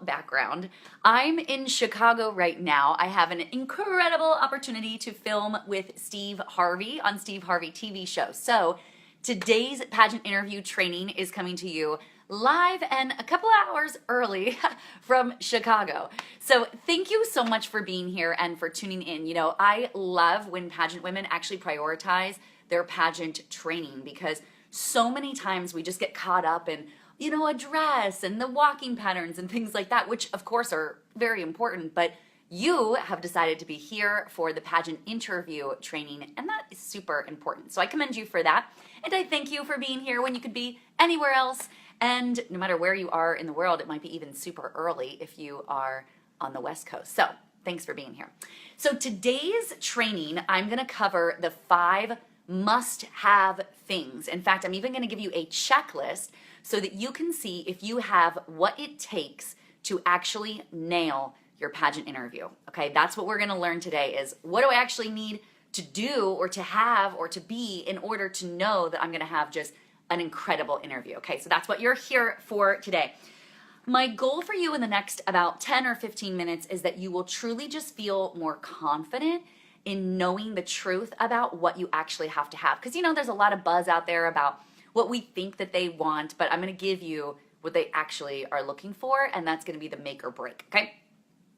Background. I'm in Chicago right now. I have an incredible opportunity to film with Steve Harvey on Steve Harvey TV show. So today's pageant interview training is coming to you live and a couple hours early from Chicago. So thank you so much for being here and for tuning in. You know, I love when pageant women actually prioritize their pageant training because so many times we just get caught up in a dress and the walking patterns and things like that, which of course are very important, but you have decided to be here for the pageant interview training, and that is super important. So I commend you for that, and I thank you for being here when you could be anywhere else, and no matter where you are in the world, it might be even super early if you are on the West Coast. So thanks for being here. So today's training, I'm gonna cover the 5 must-have things. In fact, I'm even gonna give you a checklist so that you can see if you have what it takes to actually nail your pageant interview. Okay, that's what we're gonna learn today is what do I actually need to do or to have or to be in order to know that I'm gonna have just an incredible interview. Okay, so that's what you're here for today. My goal for you in the next about 10 or 15 minutes is that you will truly just feel more confident in knowing the truth about what you actually have to have. Because there's a lot of buzz out there about what we think that they want, but I'm gonna give you what they actually are looking for, and that's gonna be the make or break, okay?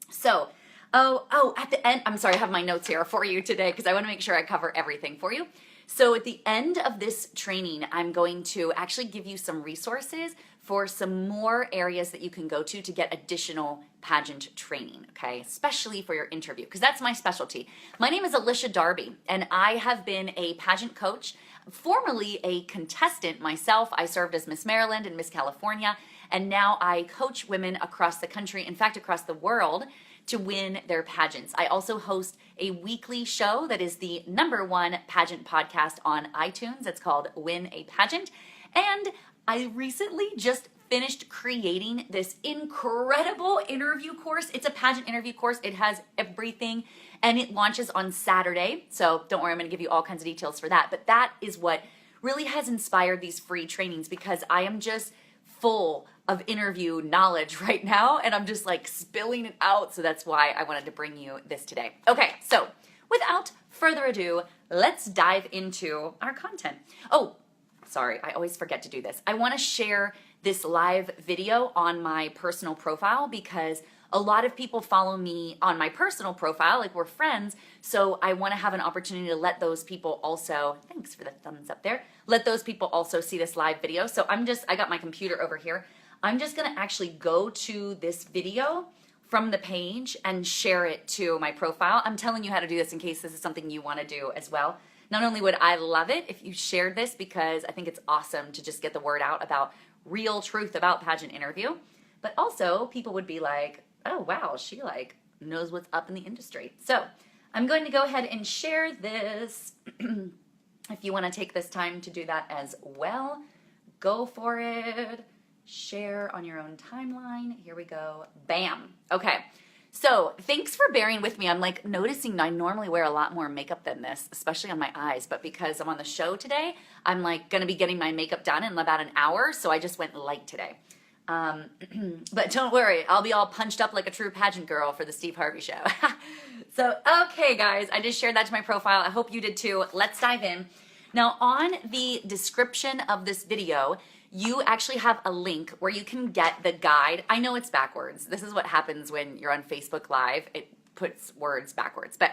So, at the end, I'm sorry, I have my notes here for you today because I wanna make sure I cover everything for you. So at the end of this training, I'm going to actually give you some resources for some more areas that you can go to get additional pageant training, okay? Especially for your interview, because that's my specialty. My name is Alycia Darby, and I have been a pageant coach, formerly a contestant myself. I served as Miss Maryland and Miss California, and now I coach women across the country, in fact, across the world, to win their pageants. I also host a weekly show that is the #1 pageant podcast on iTunes. It's called Win a Pageant. And I recently just finished creating this incredible interview course. It's a pageant interview course. It has everything, and it launches on Saturday. So don't worry, I'm gonna give you all kinds of details for that. But that is what really has inspired these free trainings because I am just full of interview knowledge right now, and I'm just like spilling it out. So that's why I wanted to bring you this today. Okay, so without further ado, let's dive into our content. Oh, sorry, I always forget to do this. I want to share this live video on my personal profile because a lot of people follow me on my personal profile, like we're friends, so I want to have an opportunity to let those people also, thanks for the thumbs up there, let those people also see this live video. So I got my computer over here. I'm just gonna actually go to this video from the page and share it to my profile. I'm telling you how to do this in case this is something you wanna do as well. Not only would I love it if you shared this because I think it's awesome to just get the word out about real truth about pageant interview, but also people would be like, oh wow, she like knows what's up in the industry. So I'm going to go ahead and share this. If you wanna take this time to do that as well, go for it. Share on your own timeline. Here we go. Bam. Okay. So thanks for bearing with me. I'm like noticing I normally wear a lot more makeup than this, especially on my eyes, but because I'm on the show today, I'm like gonna be getting my makeup done in about an hour, so I just went light today. But don't worry, I'll be all punched up like a true pageant girl for the Steve Harvey show. So, okay guys, I just shared that to my profile. I hope you did too. Let's dive in. Now on the description of this video, you actually have a link where you can get the guide. I know it's backwards. This is what happens when you're on Facebook Live. It puts words backwards. But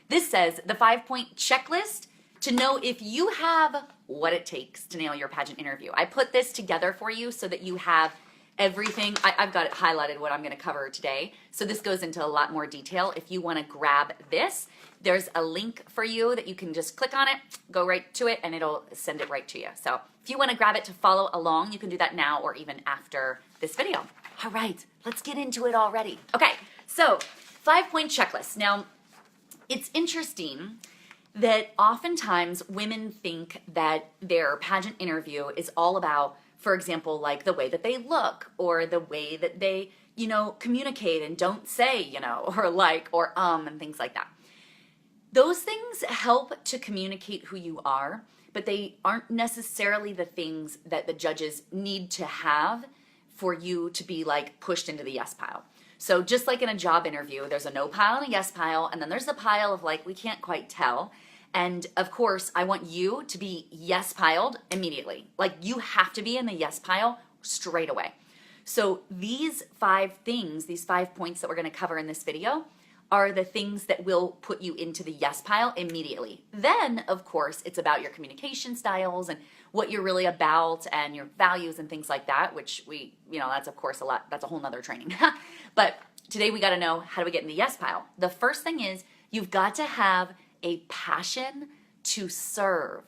this says the 5-point checklist to know if you have what it takes to nail your pageant interview. I put this together for you so that you have everything. I've got it highlighted what I'm going to cover today. So this goes into a lot more detail. If you want to grab this, there's a link for you that you can just click on it, go right to it, and it'll send it right to you. So if you want to grab it to follow along, you can do that now or even after this video. All right, let's get into it already. Okay, so 5-point checklist. Now, it's interesting that oftentimes women think that their pageant interview is all about, for example, like the way that they look or the way that they, communicate and don't say, or like, or and things like that. Those things help to communicate who you are, but they aren't necessarily the things that the judges need to have for you to be like pushed into the yes pile. So just like in a job interview, there's a no pile and a yes pile, and then there's the pile of like, we can't quite tell. And of course, I want you to be yes piled immediately. Like you have to be in the yes pile straight away. So these 5 things, these 5 points that we're going to cover in this video are the things that will put you into the yes pile immediately. Then, of course, it's about your communication styles and what you're really about and your values and things like that, which that's of course that's a whole nother training. But today we got to know, how do we get in the yes pile? The first thing is you've got to have a passion to serve.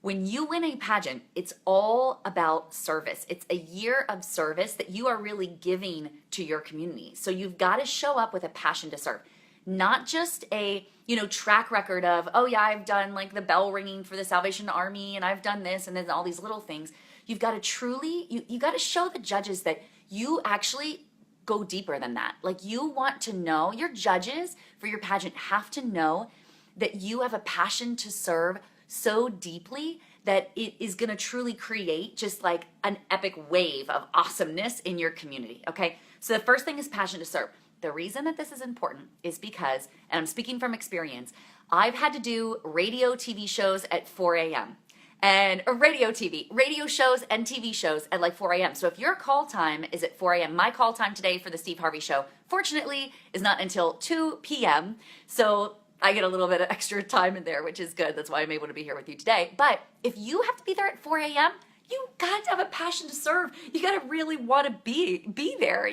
When you win a pageant, it's all about service. It's a year of service that you are really giving to your community. So you've got to show up with a passion to serve. Not just a, track record of, oh yeah, I've done like the bell ringing for the Salvation Army and I've done this and then all these little things. You've got to truly, you got to show the judges that you actually go deeper than that. Like you want to know, your judges for your pageant have to know that you have a passion to serve so deeply that it is going to truly create just like an epic wave of awesomeness in your community. Okay. So the first thing is passion to serve. The reason that this is important is because, and I'm speaking from experience, I've had to do radio TV shows at 4 a.m. and radio shows and TV shows at like 4 a.m. So if your call time is at 4 a.m., my call time today for the Steve Harvey Show, fortunately, is not until 2 p.m. So I get a little bit of extra time in there, which is good. That's why I'm able to be here with you today. But if you have to be there at 4 a.m., you got to have a passion to serve. You got to really want to be there,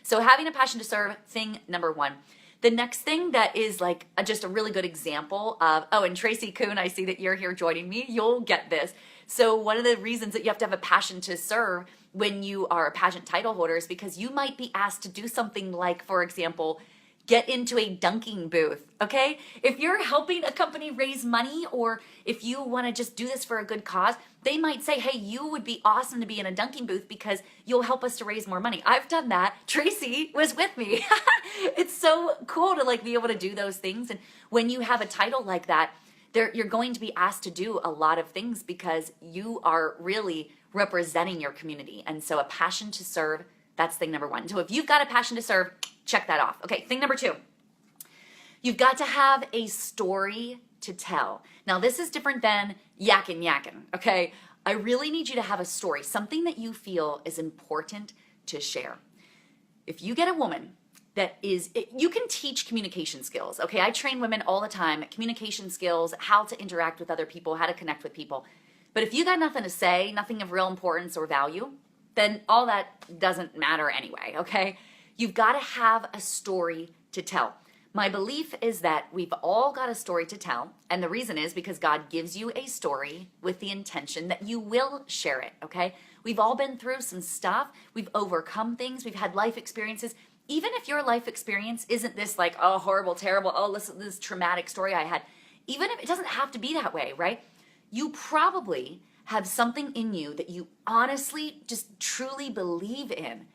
So having a passion to serve, thing number 1. The next thing that is like just a really good example of, and Tracy Kuhn, I see that you're here joining me. You'll get this. So one of the reasons that you have to have a passion to serve when you are a pageant title holder is because you might be asked to do something like, for example, get into a dunking booth, okay? If you're helping a company raise money or if you want to just do this for a good cause, they might say, hey, you would be awesome to be in a dunking booth because you'll help us to raise more money. I've done that. Tracy was with me. It's so cool to like be able to do those things. And when you have a title like that, you're going to be asked to do a lot of things because you are really representing your community. And so a passion to serve, that's thing number 1. So if you've got a passion to serve, check that off. Okay, thing number 2. You've got to have a story to tell. Now, this is different than yakking, okay? I really need you to have a story, something that you feel is important to share. If you get a woman you can teach communication skills, okay? I train women all the time, communication skills, how to interact with other people, how to connect with people. But if you got nothing to say, nothing of real importance or value, then all that doesn't matter anyway, okay? You've got to have a story to tell. My belief is that we've all got a story to tell, and the reason is because God gives you a story with the intention that you will share it, okay? We've all been through some stuff. We've overcome things. We've had life experiences. Even if your life experience isn't this like, oh, horrible, terrible, oh, listen to this traumatic story I had, even if it doesn't have to be that way, right? You probably have something in you that you honestly just truly believe in.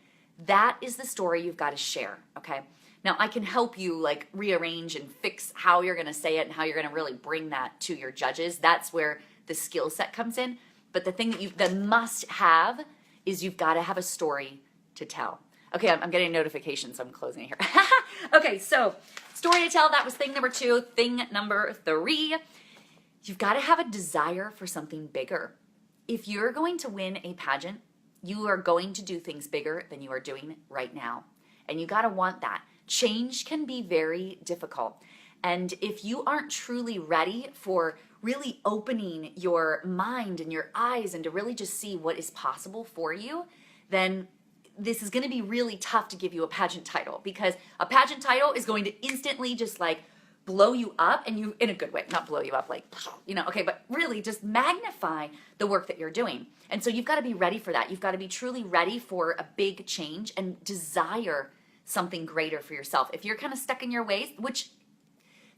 That is the story you've got to share, okay? Now, I can help you like rearrange and fix how you're going to say it and how you're going to really bring that to your judges. That's where the skill set comes in. But the thing that the must have is you've got to have a story to tell. Okay, I'm getting notifications, so I'm closing it here. Okay, so story to tell, that was thing number 2. Thing number 3, you've got to have a desire for something bigger. If you're going to win a pageant, you are going to do things bigger than you are doing right now. And you got to want that. Change can be very difficult. And if you aren't truly ready for really opening your mind and your eyes and to really just see what is possible for you, then this is going to be really tough to give you a pageant title, because a pageant title is going to instantly just like blow you up, and you, in a good way, not blow you up like, okay, but really just magnify the work that you're doing. And so you've got to be ready for that. You've got to be truly ready for a big change and desire something greater for yourself. If you're kind of stuck in your ways, which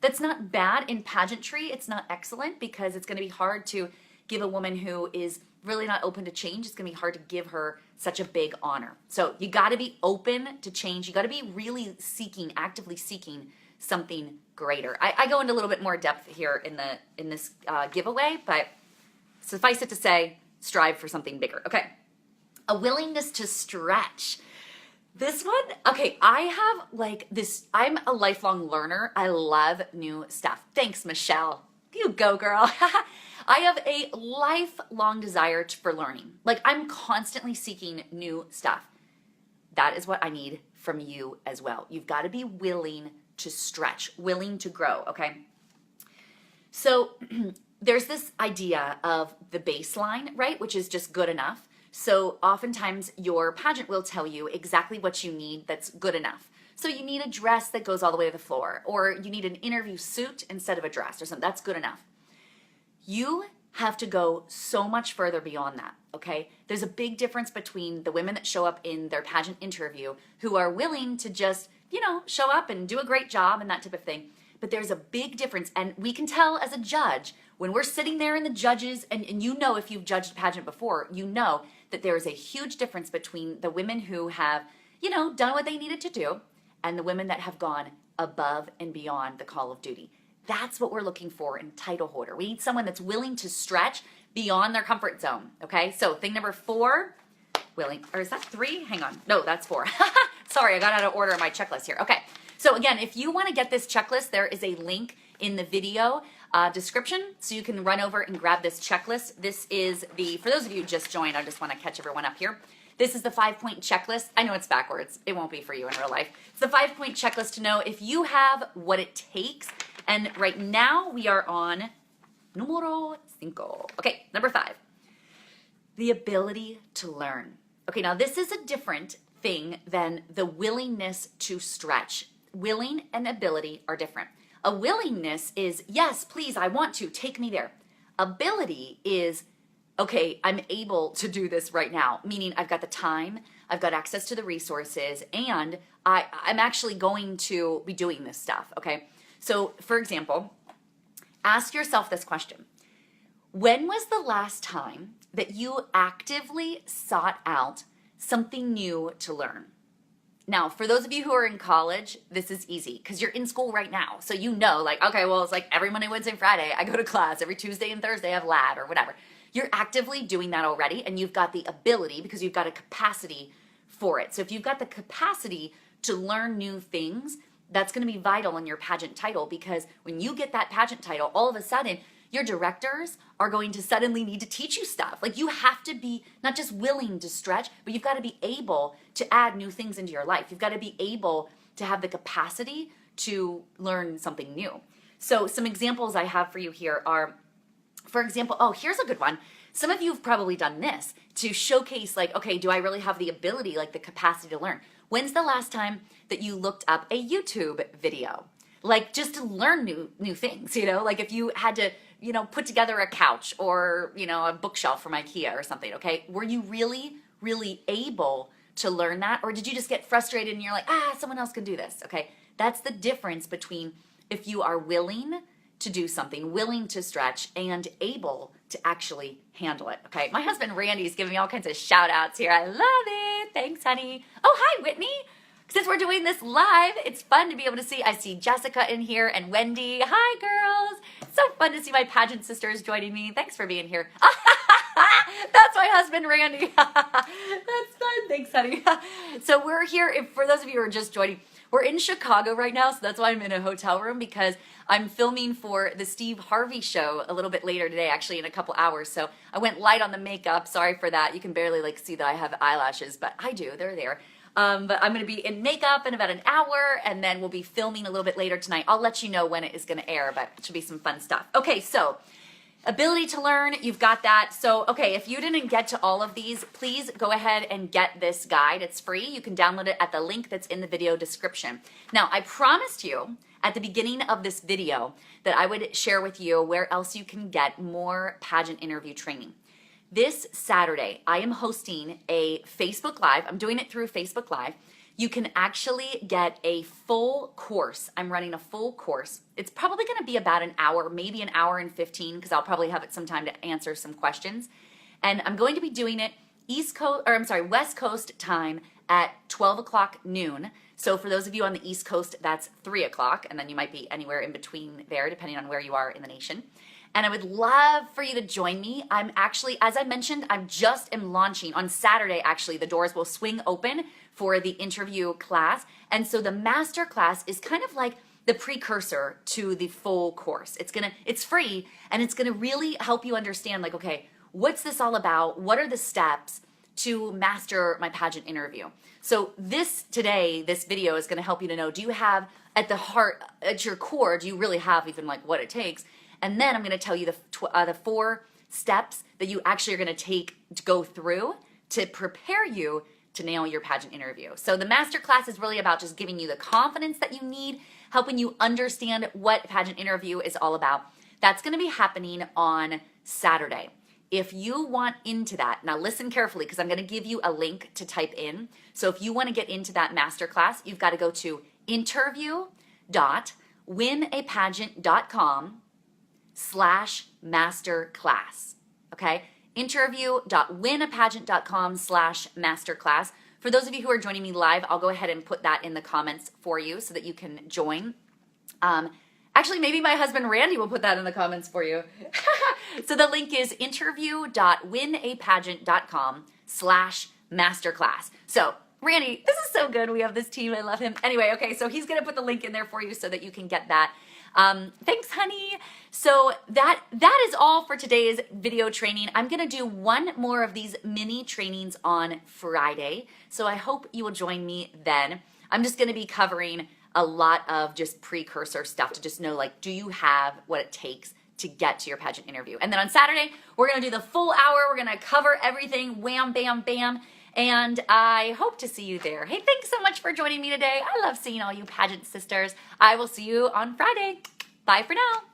that's not bad in pageantry, it's not excellent, because it's going to be hard to give a woman who is really not open to change, it's going to be hard to give her such a big honor. So you got to be open to change. You got to be really actively seeking something greater. I go into a little bit more depth here in this giveaway, but suffice it to say, strive for something bigger. Okay. A willingness to stretch. This one, okay, I have like this, I'm a lifelong learner. I love new stuff. Thanks, Michelle. You go, girl. I have a lifelong desire for learning. Like, I'm constantly seeking new stuff. That is what I need from you as well. You've got to be willing to stretch, willing to grow, okay? So there's this idea of the baseline, right, which is just good enough. So oftentimes your pageant will tell you exactly what you need that's good enough. So you need a dress that goes all the way to the floor, or you need an interview suit instead of a dress or something. That's good enough. You have to go so much further beyond that, okay? There's a big difference between the women that show up in their pageant interview who are willing to just, show up and do a great job and that type of thing. But there's a big difference, and we can tell as a judge when we're sitting there in the judges, and if you've judged a pageant before, you know that there is a huge difference between the women who have, done what they needed to do and the women that have gone above and beyond the call of duty. That's what we're looking for in title holder. We need someone that's willing to stretch beyond their comfort zone, okay? So thing number 4, willing, or is that 3? Hang on. No, that's 4. Sorry, I got out of order on my checklist here. Okay, so again, if you want to get this checklist, there is a link in the video description, so you can run over and grab this checklist. This is for those of you who just joined, I just want to catch everyone up here. This is the 5-point checklist. I know it's backwards. It won't be for you in real life. It's the 5-point checklist to know if you have what it takes. And right now we are on numero 5. Okay, number 5. The ability to learn. Okay, now this is a different thing than the willingness to stretch. Willing and ability are different. A willingness is, yes, please, I want to, take me there. Ability is, okay, I'm able to do this right now, meaning I've got the time, I've got access to the resources, and I'm actually going to be doing this stuff, okay? So, for example, ask yourself this question. When was the last time that you actively sought out something new to learn? Now, for those of you who are in college, this is easy because you're in school right now. So okay, well, it's like every Monday, Wednesday, Friday, I go to class. Every Tuesday and Thursday, I have lab or whatever. You're actively doing that already, and you've got the ability because you've got a capacity for it. So if you've got the capacity to learn new things, that's going to be vital in your pageant title, because when you get that pageant title, all of a sudden, your directors are going to suddenly need to teach you stuff. Like, you have to be not just willing to stretch, but you've got to be able to add new things into your life. You've got to be able to have the capacity to learn something new. So some examples I have for you here are, for example, here's a good one. Some of you have probably done this to showcase, like, okay, do I really have the ability, like the capacity to learn? When's the last time that you looked up a YouTube video? Like, just to learn new things, like if you had to, put together a couch or, a bookshelf from IKEA or something, okay? Were you really, really able to learn that? Or did you just get frustrated and you're like, someone else can do this, okay? That's the difference between if you are willing to do something, willing to stretch, and able to actually handle it, okay? My husband Randy is giving me all kinds of shout outs here. I love it. Thanks, honey. Oh, hi, Whitney. Since we're doing this live, it's fun to be able to see. I see Jessica in here and Wendy. Hi, girls. So fun to see my pageant sisters joining me. Thanks for being here. That's my husband, Randy. That's fun. Thanks, honey. So we're here, for those of you who are just joining, we're in Chicago right now, so that's why I'm in a hotel room, because I'm filming for the Steve Harvey show a little bit later today, actually in a couple hours. So I went light on the makeup. Sorry for that. You can barely see that I have eyelashes, but I do. They're there. But I'm going to be in makeup in about an hour, and then we'll be filming a little bit later tonight. I'll let you know when it is going to air, but it should be some fun stuff. Okay, so ability to learn, you've got that. So, okay, if you didn't get to all of these, please go ahead and get this guide. It's free. You can download it at the link that's in the video description. Now, I promised you at the beginning of this video that I would share with you where else you can get more pageant interview training. This Saturday, I am hosting a Facebook Live. I'm doing it through Facebook Live. You can actually get a full course. I'm running a full course. It's probably going to be about an hour, maybe an hour and 15, because I'll probably have some time to answer some questions. And I'm going to be doing it West Coast time at 12 o'clock noon. So for those of you on the East Coast, that's 3 o'clock, and then you might be anywhere in between there, depending on where you are in the nation. and I would love for you to join me. I'm actually, as I mentioned, I'm just am launching on Saturday. Actually, the doors will swing open for the interview class. And so the master class is kind of like the precursor to the full course. It's free, and it's gonna really help you understand, like, okay, what's this all about? What are the steps to master my pageant interview? So this video is gonna help you to know, do you have at the heart, at your core, do you really have even like what it takes? And then I'm gonna tell you the 4 steps that you actually are gonna take to go through to prepare you to nail your pageant interview. So the masterclass is really about just giving you the confidence that you need, helping you understand what pageant interview is all about. That's gonna be happening on Saturday. If you want into that, now listen carefully because I'm gonna give you a link to type in. So if you wanna get into that masterclass, you've gotta go to interview.winapageant.com/masterclass, okay? interview.winapageant.com/masterclass. For those of you who are joining me live, I'll go ahead and put that in the comments for you so that you can join. Actually, maybe my husband Randy will put that in the comments for you. So the link is interview.winapageant.com/masterclass. So Randy, this is so good. We have this team. I love him. Anyway, okay, so he's going to put the link in there for you so that you can get that. Thanks, honey. So that is all for today's video training. I'm going to do one more of these mini trainings on Friday. So I hope you will join me then. I'm just going to be covering a lot of just precursor stuff to just know, like, do you have what it takes to get to your pageant interview? And then on Saturday, we're going to do the full hour. We're going to cover everything, wham, bam, bam. And I hope to see you there. Hey, thanks so much for joining me today. I love seeing all you pageant sisters. I will see you on Friday. Bye for now.